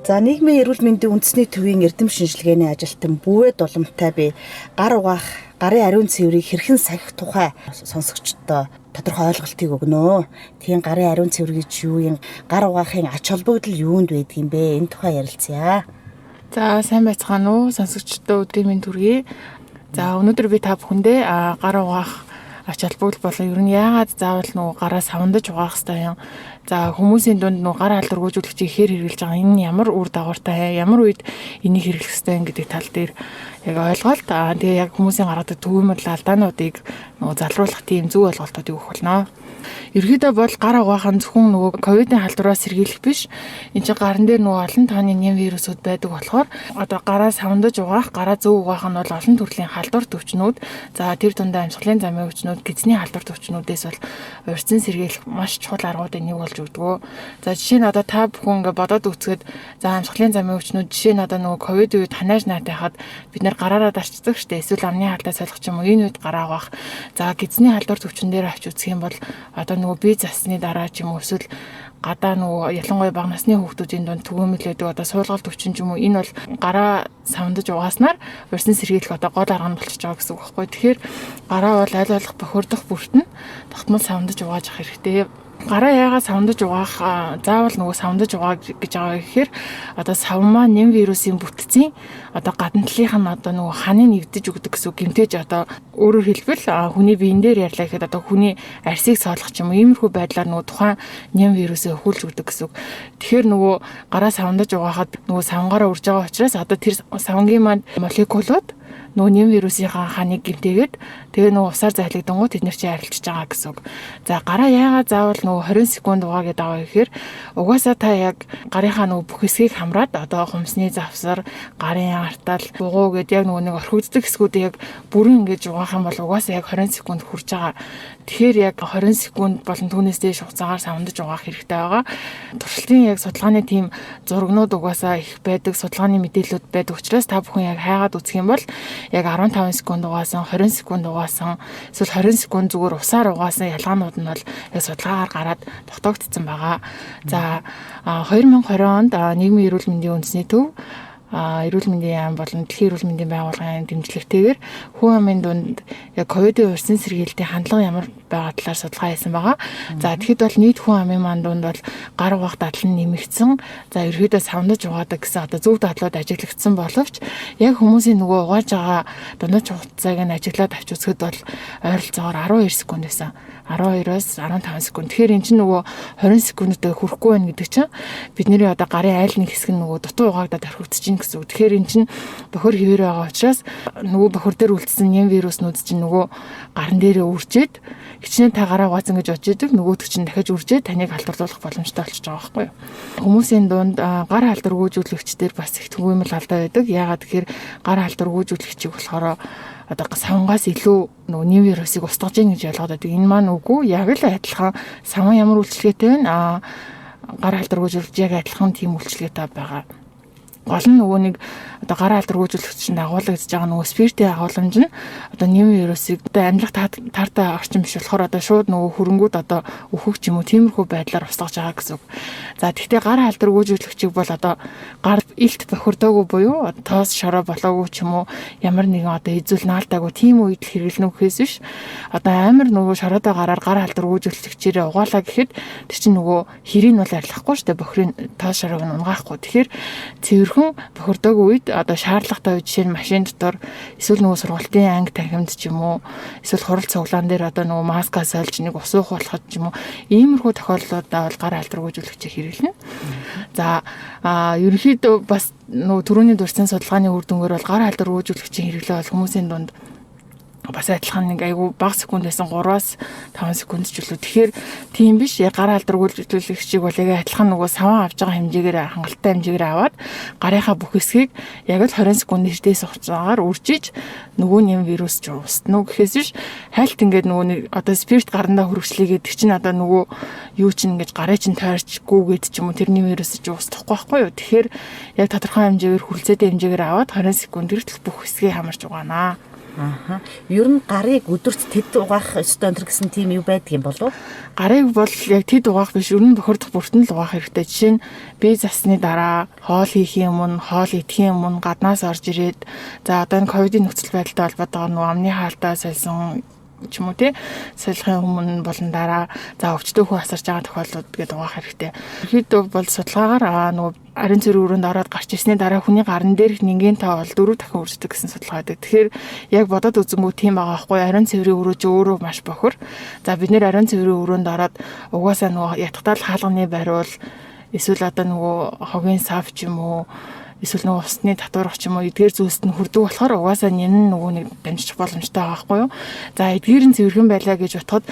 За нийгмийн эрүүл мэндийн үндэсний төвийн эрдэм шинжилгээний ажилтан Бүвэ Дулмтай би гар угаах, гарын ариун цэврийг хэрхэн сахих тухай сонсогчдод тодорхой ойлголтыг өгнө. Тийм гарын ариун цэвэр гэж юу юм? Гар угаахын ач холбогдол юунд байдаг юм бэ? Энэ тухай ярилцъя. За сайн байцгаана уу сонсогчдод өдрийн мэнд хүргэе. За өнөөдөр би та бүхэндээ гар угаах ач холбогдол болон ер нь яагаад заавал нөгөө гараа савандаж угаах хэрэгтэй юм. За хүмүүсийн дунд нөгөө гар алдаргуулжуулагчийг ихээр хэрэглэж байгаа энэ ямар үр дагавартай ямар үед энийг хэрэглэх хэрэгтэй гэдэг тал дээр яг ойлголт. Тэгээ яг хүмүүсийн гаргадаг төвөмөл алдаануудыг нөгөө залруулах тийм зөв ойлголтуудыг өгөх болно. Ерөнхийдөө бол гар угаах нь зөвхөн нөгөө ковидын халдвараас сэргийлэх биш. Энд чинь гаран дээр нөгөө олон тооны нэм вирусууд байдаг болохоор одоо гараа савандаж угаах, гараа зөв угаах нь бол олон төрлийн халдвар төвчнүүд, за тэр дундаа амьсгалын замын өвчнүүд, гидсний халдвар төвчнүүдээс бол урьдчилан сэргийлэх маш чухал аргуудын нэг болж өгдөг. За жишээ нь одоо та бүхэн ингээ бодоод үзэхэд за амьсгалын замын өвчнүүд жишээ нь одоо нөгөө ковид үед ханаас наатай хаад бид нэр гараараа дарчдаг штэ, эсвэл амны халдаа солих ч юм уу энэ үед гараа угаах. За гидсний халдвар төвчнөр дээр авч үзэх юм бол одоо нөгөө бие засны дараа ч юм уу эсвэл гадаа нөгөө ялангуяа бага насны хүүхдүүдийн дунд төвөмөл байдаг одоо суулгалт өвчин ч юм уу энэ бол гараа савандаж угааснаар урьдчилан сэргийлэх одоо гол арга нь болчихж байгаа гэсэн үг байхгүй. Тэгэхээр гараа бол аль болох бохирдох бүрт нь тогтмол савандаж угааж авах хэрэгтэй. Гараа яагаад савандаж угаах заавал нөгөө савандаж угаа гэж байгаа гэхээр одоо савмаа нэм вирусын бүтцийн одоо гадна талынх нь одоо нөгөө ханыг нэгдэж өгдөг гэсэн гэмтээж одоо өөрөөр хэлбэл хүний биен дээр ярьлаа гэхэд одоо хүний арсыг соолох ч юм уу иймэрхүү байдлаар нөгөө тухайн нэм вирусыг хөлж өгдөг гэсэн. Тэгэхээр нөгөө гараа савандаж угаахад нөгөө савнгаараа урж байгаа учраас одоо тэр савнгийн маань молекулууд нөгөө нэм вирусынхаа ханыг гэмтээгээд тэгээ нөгөө усаар зайлагдангууд тэд нэр чи арилжиж байгаа гэсэн үг. За гараа яагаад заавал нөгөө 20 секунд угаа гэдэг байгаа гэхээр угаасаа та яг гарынхаа нөгөө бүх хэсгийг хамраад одоо хумсны завсар, гарын артал, бугуу гэдэг яг нөгөө нэг орхигддаг хэсгүүдийг яг бүрэн ингэж угаах юм бол угаасаа яг 20 секунд хүрч байгаа. Тэгэхээр яг 20 секунд болон түүнээс дээш хугацаагаар савандаж угаах хэрэгтэй байгаа. Туршилтын яг судалгааны тийм зурагнууд угаасаа их байдаг, судалгааны мэдээлэлүүд байдаг учраас та бүхэн яг хайгаад үзэх юм бол яг 15 секунд угаасан, 20 секунд угаасан, эсвэл 20 секунд зүгээр усаар угаасан ялгаанууд нь бол яг судалгаагаар гараад тогтоогдсон байгаа. За 2020 онд нийгмийн эрүүл мэндийн үндэсний төв эрүүл мэндийн яам болон дэлхийн эрүүл мэндийн байгууллагын дэмжлэгтэйгээр хүн амын дунд яг ковидын урьдчилан сэргийлэлтийн хандлага ямар байгаа талаар судалгаа хийсэн байгаа. За тэгэхэд бол нийт хүн амын маань дунд бол гар угаах дадлал нь нэмэгдсэн. За ерөөдөө савандаж угаадаг гэсэн одоо зөв дадлууд ажиглагдсан боловч яг хүмүүсийн нөгөө угааж байгаа дундаж хугацааг нь ажиглаад авч үзэхэд бол ойролцоогоор 12 секунд байсан. 12-оос 15 секунд. Тэгэхээр эн чинь нөгөө 20 секундтай хүрэхгүй байна гэдэг чинь бидний одоо гарын айл нэг хэсэг нь нөгөө дутуу угаагдаад орхигдчихээн гэсэн үг. Тэгэхээр эн чинь бохир хэвээр байгаа учраас нөгөө бохир дээр үлдсэн нэм вируснууд чинь нөгөө гарын дээрээ үржээд хичнээн та гараа угаасан гэж бодож идэг нөгөөдөг чинь дахиж үржээд таныг халдварлуулах боломжтой болчихж байгаа байхгүй юу. Хүмүүсийн дунд гар халдваргүйжүүлэгчдэр бас их төвөмөл алдаа байдаг. Яагаад гэхээр гар халдваргүйжүүлэгчийг болохоор одоо савнгаас илүү нөгөө нэм вирусыг устгаж ийн гэж ойлгоод байдаг. Энэ маань үгүй яг л адилхан савн ямар үйлчлэгээтэй вэ? Гар халдваргүйжүүлэгч яг адилхан тийм үйлчлэгээтэй байгаа. Гол нь нөгөө нэг одоо гар алдаргүйжүүлэгч агуулгаж байгаа нөгөө спиртийн агуулмж нь одоо нэм вирусыг одоо амьдрах таартай орчин биш болохоор одоо шууд нөгөө хөрөнгүүд одоо өөхөх ч юм уу тиймэрхүү байдлаар устгаж байгаа гэсэн үг. За тэгвэл гар алдаргүйжүүлэгчийг бол одоо гар илт бохирдоогүй буюу тоос шороо болоогүй ч юм уу ямар нэгэн одоо эзүүл наалтаагүй тийм үед хэрэглэнэ гэхээс биш одоо амар нөгөө шороотой гараар гар алдаргүйжүүлэгчээрээ угаалаа гэхэд тэр чинь нөгөө хэрийг нь бол арилгахгүй шүү дээ, бохирын тоос шороог нь унгаахгүй. Тэгэхээр цэвэрхэн бохирдоогүй үед одоо шаардлагатай үед жишээ нь машин дотор эсвэл нөгөө сургалтын анги танхимд ч юм уу эсвэл хурал цуглаан дээр одоо нөгөө маскаа сольж нэг ус уух болоход ч юм уу иймэрхүү тохиолдлуудаа бол гар алдаргүйжүүлэгчийг хэрэглэнэ. За ерөнхийдөө бас нөгөө түрүүний дурдсан судалгааны үр дүнгээр бол гар алдаргүйжүүлэгчийн хэрэглээ бол хүмүүсийн дунд бас адилхан нэг айгу бага секунд байсан 3-аас 5 секунд ч үлээ. Тэгэхээр тийм биш. Яг гар алдаргүйжүүлэгчийг бол яг адилхан нөгөө саван авж байгаа хэмжээгээр хангалттай хэмжээгээр аваад гарынхаа бүх хэсгийг яг л 20 секунд нэрдээс хугацаагаар үржиж нөгөө нэм вирус ч устна уу гэхээс биш. Хайлт ингээд нөгөө нэг одоо спирт гарандаа хөрвчлээ гэдэг чинь одоо нөгөө юу чинь ингэж гарын чинь тойрчгүй гэдэг ч юм уу тэрний вирус ч устдахгүй байхгүй юу. Тэгэхээр яг тодорхой хэмжээгээр хүлцээтэй хэмжээгээр аваад 20 секунд хүртэл бүх хэсгийг хамарч угаана. Ааха. Ер нь гарыг өдөрт тэд угаах ёстой энэ гэсэн тийм юу байдгийн болов? Гарыг бол яг тэд угаах биш, ер нь бохирдох бүртэн л угаах хэрэгтэй. Жишээ нь бие засны дараа хоол хийхийн өмнө, хоол идэхийн өмнө гаднаас орж ирээд за одоо энэ ковидын нөхцөл байдалтай холбоотойгоор нөгөө амны хаалтаа сольсон ч юм уу тий солихын өмнө болон дараа за өвчтөй хүү асарч байгаа тохиолдлууд гээд угаах хэрэгтэй. Ерөнхийдөө бол судалгаагаар нөгөө ариун цэврийн өрөөнд ороод гарч ирсний дараа хүний гарн дээрх нингийн тоо бол 4 дахин үрждэг гэсэн судалгаа байдаг. Тэгэхээр яг бодоод үзэнгүү тийм байгаа байхгүй ариун цэврийн өрөө ч өөрөө маш бохир. За бид нэр ариун цэврийн өрөөнд ороод угаасаа нөгөө ятгатал хаалганы бариул эсвэл одоо нөгөө хогийн сав ч юм уу эсвэл нөгөө усны татварах ч юм уу эдгээр зүйлсд нь хүрдэг болохоор угаасаа нэн нөгөө нэг дамжчих боломжтой байгаа байхгүй юу. За эдгээр нь цэвэрхэн байлаа гэж бодоход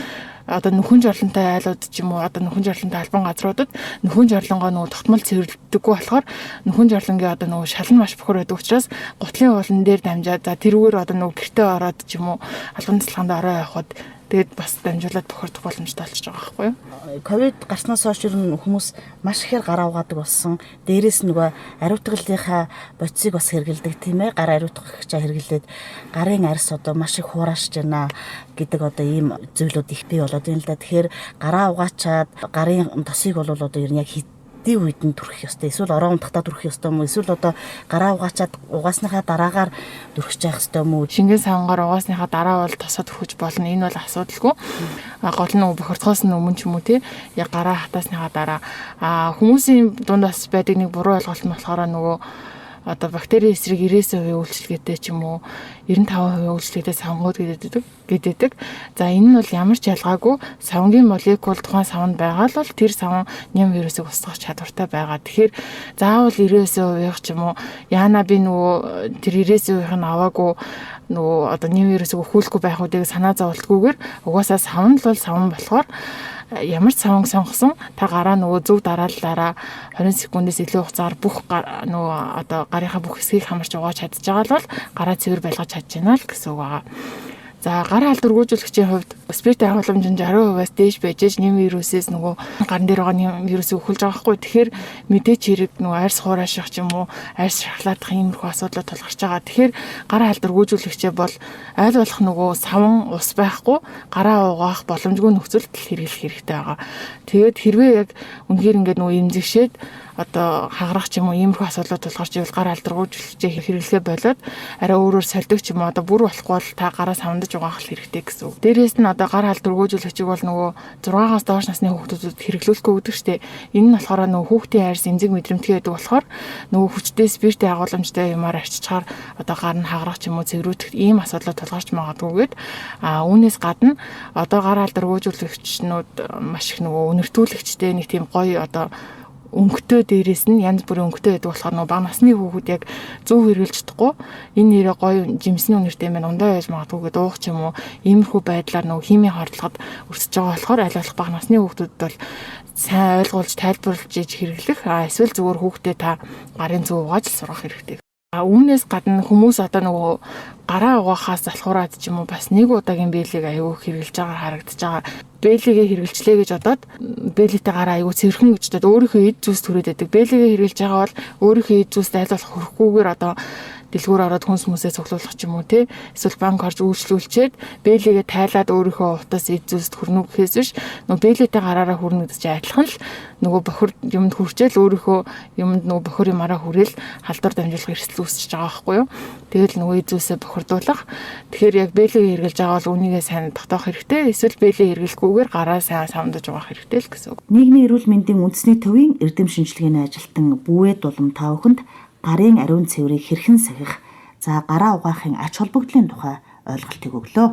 одоо нөхөн жорлонтой айлууд ч юм уу одоо нөхөн жорлонтой албан газруудад нөхөн жорлонгоо нөгөө тогтмол цэвэрлэгдэггүй болохоор нөхөн жорлонгийн одоо нөгөө шалан маш бохор байдаг учраас гутлын уулан дээр дамжаад за тэрүүгээр одоо нөгөө гэртээ ороод ч юм уу албан тасалгаанд ороо явахад тэгээд бас дамжуулаад бохирдох боломжтой болчихж байгаа байхгүй юу. Ковид гарснаас хойш ер нь хүмүүс маш ихээр гар угаадаг болсон. Дээрээс нөгөө ариутгалынхаа бодисыг бас хэрэгэлдэг тийм ээ. Гар ариутгахчаа хэрэглээд гарын арьс одоо маш их хураашж байна гэдэг одоо ийм зүйлүүд их бий болоод байна л да. Тэгэхээр гараа угаачаад гарын тосыг бол одоо ер нь яг хэдий үед нь түрэх ёстой. Эсвэл ороо унтахтаа түрэх ёстой юм уу? Эсвэл одоо гараа угаачаад угаасныхаа дараагаар түрхэж явах ёстой юм уу? Шингэн савнгаар угаасныхаа дараа бол тосоод өгч болно. Энэ бол асуудалгүй. Гол нь бохирдохоос нь өмнө ч юм уу тий. Яг гараа хатаасныхаа дараа хүмүүсийн дундаас байдаг нэг буруу ойлголт нь болохоор нөгөө одоо бактерийн эсрэг 90% үйлчлэгээтэй ч юм уу 95% үйлчлэгээтэй савнгууд гэдэг. За энэ нь бол ямар ч ялгаагүй савнгийн молекул тухайн савнд байгаа л бол тэр савн нэм вирусыг устгах чадвартай байгаа. Тэгэхээр заавал 90% ч юм уу яана би нөгөө тэр 90%-ийг нь аваагүй нөгөө одоо нэм вирусыг өхүүлэхгүй байх үедээ санаа зовлтгүйгээр угаасаа савн л бол савн болохоор ямар ч савн сонгосон та гараа нөгөө зөв дарааллаараа 20 секундээс илүү хугацаар бүх нөгөө одоо гарынхаа бүх хэсгийг хамарч угааж чадж байгаа л бол гараа цэвэр байлгаж чадж байна л гэсэн үг байгаа. За гар халдваргүйжүүлэгчийн хувьд спирт агуулмж нь 60%-аас дээш байж нэм вирусээс нөгөө гарын дээр байгаа нэм вирусыг өхүүлж байгаа хгүй. Тэгэхээр мэдээч хэрэг нөгөө арьс хурааших ч юм уу арьс шахлаадах иймэрхүү асуудлууд тулгарч байгаа. Тэгэхээр гар халдваргүйжүүлэгчээ бол аль болох нөгөө савн ус байхгүй гараа угаах боломжгүй нөхцөлд хэрэглэх хэрэгтэй байгаа. Тэгээд хэрвээ яг үнэхээр ингээд нөгөө эмзэгшээд одоо хагарах ч юм уу иймэрхүү асуудлууд тулгарч ивэл гар халдваргүйжүүлэгчээ хэрэглэхээ болоод арай өөрөөр сольдог ч юм уу одоо бүр болохгүй бол та гараа савндаж угаах хэрэгтэй гэсэн үг. Дээрээс нь одоо гар халдваргүйжүүлэгчийг бол нөгөө 6-аас доош насны хүүхдүүдэд хэрэглүүлэхгүй гэдэг чтэй. Энэ нь болохоор нөгөө хүүхдийн арьс эмзэг мэдрэмтгий байдаг болохоор нөгөө хүчтэй спиртийн агуулмжтай юмар арчичаар одоо гар нь хагарах ч юм уу цэврүүдэх ийм асуудлууд тулгарч магадгүйгээд үүнээс гадна одоо гар халдваргүйжүүлэгчнүүд маш их нөгөө үнэртүүлэгчтэй нэг тийм гоё одоо өнгөтэй дээрээс нь янз бүрийн өнгөтэй байдаг болохоор нөгөө бага насны хүүхэд яг зөв хэрэгжилж чадахгүй энэ нэрээ гоё жимсний үнэртэй мэн ундаа яаж магадгүй дуух ч юм уу иймэрхүү байдлаар нөгөө химийн хордлогод өрсөж байгаа болохоор аль болох бага насны хүүхдүүд бол сайн ойлгуулж тайлбарлаж хэрэглэх эсвэл зүгээр хүүхдээ та гарын зөв угааж сургах хэрэгтэй. Үүнээс гадна хүмүүс одоо нөгөө гараа угаахаас залхуураад ч юм уу бас нэг удаагийн бэлийг аягүй хэрэгжилж байгаа харагдаж байгаа. Бэлигээ хэрэгжилчлээ гэж бодоод бэлитэй гараа аягүй цэвэрхэн гэж бодоод өөрийнхөө эд зүйлс түрээд байдаг. Бэлигээ хэрэгжилж байгаа бол өөрийнхөө эд зүйлс айл болох хөрөхгүйгээр одоо дэлгүүр ороод хүнс хүмүүсээ цуглуулах ч юм уу тий эсвэл банк орж үйлчлүүлчихэд бэлигээ тайлаад өөрийнхөө утас эд зүйлсд хүрнэ гэхээс биш нөгөө бэлитэй гараараа хүрнэ гэдэг чинь адилхан л нөгөө бохир юмд хүрчээл өөрийнхөө юмд нөгөө бохир юмараа хүрээл халдвар дамжуулах эрсдэл үүсэж байгаа байхгүй юу. Тэгэл нөгөө эд зүйлсээ бохирдуулах. Тэгэхээр яг бэлигээ хэрэгжилж байгаа бол үнийгээ сайн тогтоох хэрэгтэй. Эсвэл бэлигээ хэрэглэхгүйгээр гараа сайн савндаж угаах хэрэгтэй л гэсэн үг. Нийгмийн эрүүл мэндийн үндэсний төвийн эрдэм шинжилгээний ажилтан Бүвэ Дулам та бүхэнд гарын ариун цэврийг хэрхэн сахих, за гараа угаахын ач холбогдлын тухай ойлголтыг өглөө.